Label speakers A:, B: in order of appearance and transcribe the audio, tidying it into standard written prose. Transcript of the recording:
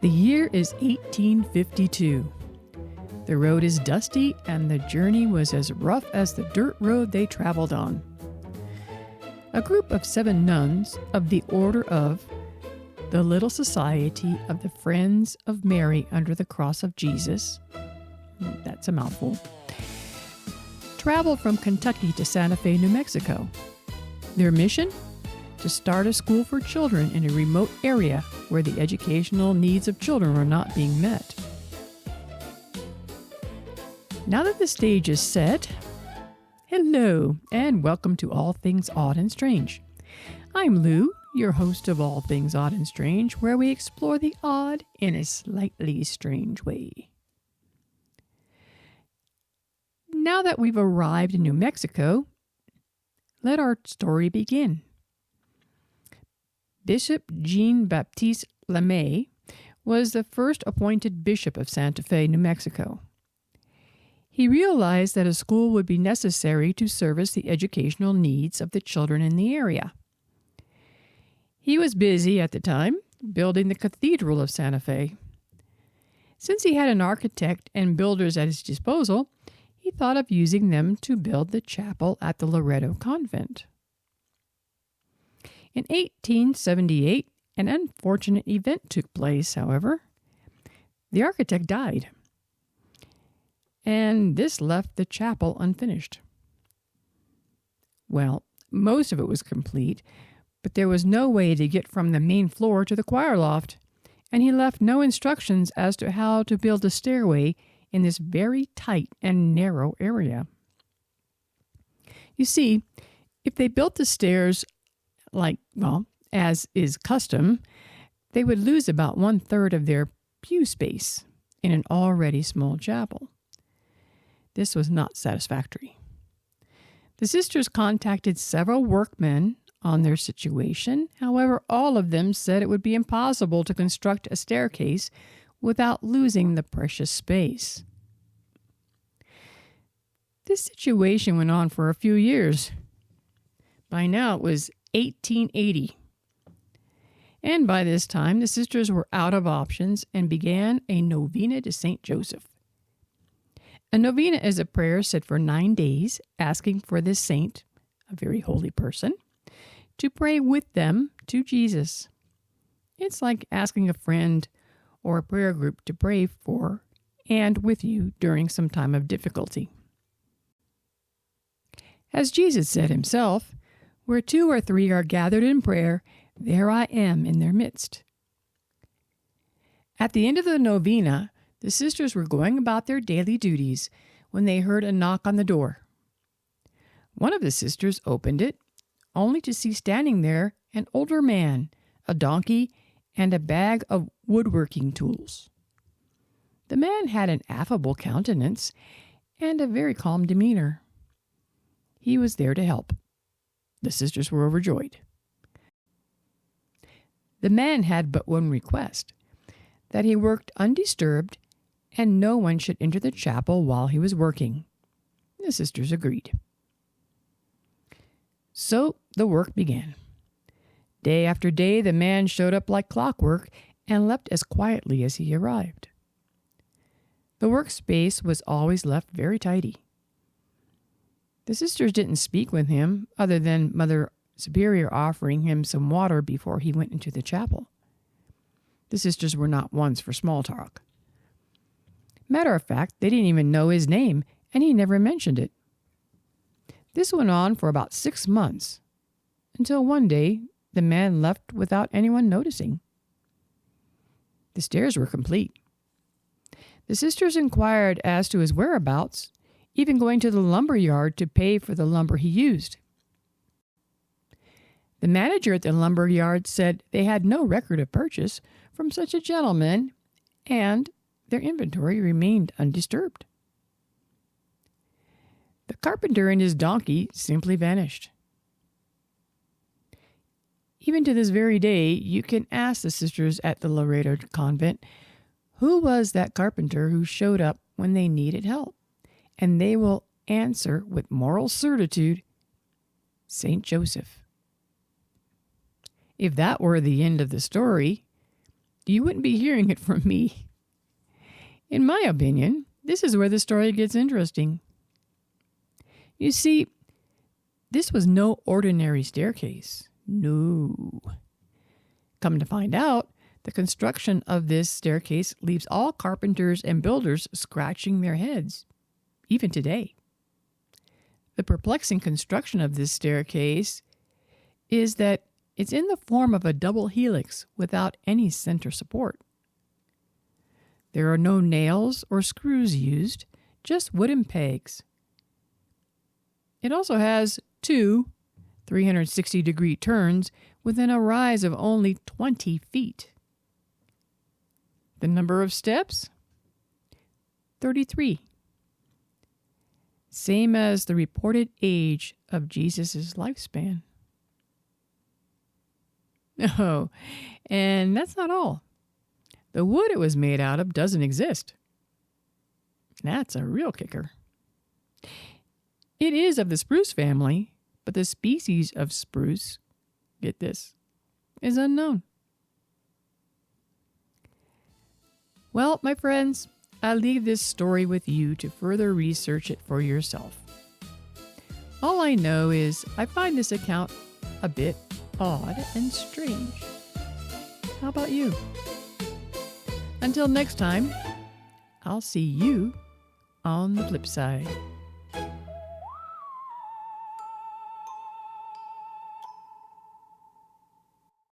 A: The year is 1852. The road is dusty and the journey was as rough as the dirt road they traveled on. A group of 7 nuns of the Order of the Little Society of the Friends of Mary under the Cross of Jesus, that's a mouthful, traveled from Kentucky to Santa Fe, New Mexico. Their mission? To start a school for children in a remote area where the educational needs of children were not being met. Now that the stage is set, hello and welcome to All Things Odd and Strange. I'm Lou, your host of All Things Odd and Strange, where we explore the odd in a slightly strange way. Now that we've arrived in New Mexico, let our story begin. Bishop Jean-Baptiste Lemay was the first appointed bishop of Santa Fe, New Mexico. He realized that a school would be necessary to service the educational needs of the children in the area. He was busy at the time building the Cathedral of Santa Fe. Since he had an architect and builders at his disposal, he thought of using them to build the chapel at the Loretto Convent. In 1878, an unfortunate event took place, however. The architect died, and this left the chapel unfinished. Well, most of it was complete, but there was no way to get from the main floor to the choir loft, and he left no instructions as to how to build a stairway in this very tight and narrow area. You see, if they built the stairs as is custom, they would lose about 1/3 of their pew space in an already small chapel. This was not satisfactory. The sisters contacted several workmen on their situation. However, all of them said it would be impossible to construct a staircase without losing the precious space. This situation went on for a few years. By now it was 1880. And by this time, the sisters were out of options and began a novena to St. Joseph. A novena is a prayer said for 9 days, asking for this saint, a very holy person, to pray with them to Jesus. It's like asking a friend or a prayer group to pray for and with you during some time of difficulty. As Jesus said himself, "Where 2 or 3 are gathered in prayer, there I am in their midst." At the end of the novena, the sisters were going about their daily duties when they heard a knock on the door. One of the sisters opened it, only to see standing there an older man, a donkey, and a bag of woodworking tools. The man had an affable countenance and a very calm demeanor. He was there to help. The sisters were overjoyed. The man had but one request, that he worked undisturbed and no one should enter the chapel while he was working. The sisters agreed. So the work began. Day after day, the man showed up like clockwork and left as quietly as he arrived. The workspace was always left very tidy. The sisters didn't speak with him, other than Mother Superior offering him some water before he went into the chapel. The sisters were not ones for small talk. Matter of fact, they didn't even know his name, and he never mentioned it. This went on for about 6 months, until one day the man left without anyone noticing. The stairs were complete. The sisters inquired as to his whereabouts, even going to the lumber yard to pay for the lumber he used. The manager at the lumber yard said they had no record of purchase from such a gentleman, and their inventory remained undisturbed. The carpenter and his donkey simply vanished. Even to this very day, you can ask the sisters at the Loretto Convent, who was that carpenter who showed up when they needed help? And they will answer with moral certitude, St. Joseph. If that were the end of the story, you wouldn't be hearing it from me. In my opinion, this is where the story gets interesting. You see, this was no ordinary staircase. No. Come to find out, the construction of this staircase leaves all carpenters and builders scratching their heads, even today. The perplexing construction of this staircase is that it's in the form of a double helix without any center support. There are no nails or screws used, just wooden pegs. It also has two 360-degree turns within a rise of only 20 feet. The number of steps? 33. Same as the reported age of Jesus' lifespan. Oh, and that's not all. The wood it was made out of doesn't exist. That's a real kicker. It is of the spruce family, but the species of spruce, get this, is unknown. Well, my friends, I leave this story with you to further research it for yourself. All I know is I find this account a bit odd and strange. How about you? Until next time, I'll see you on the flip side.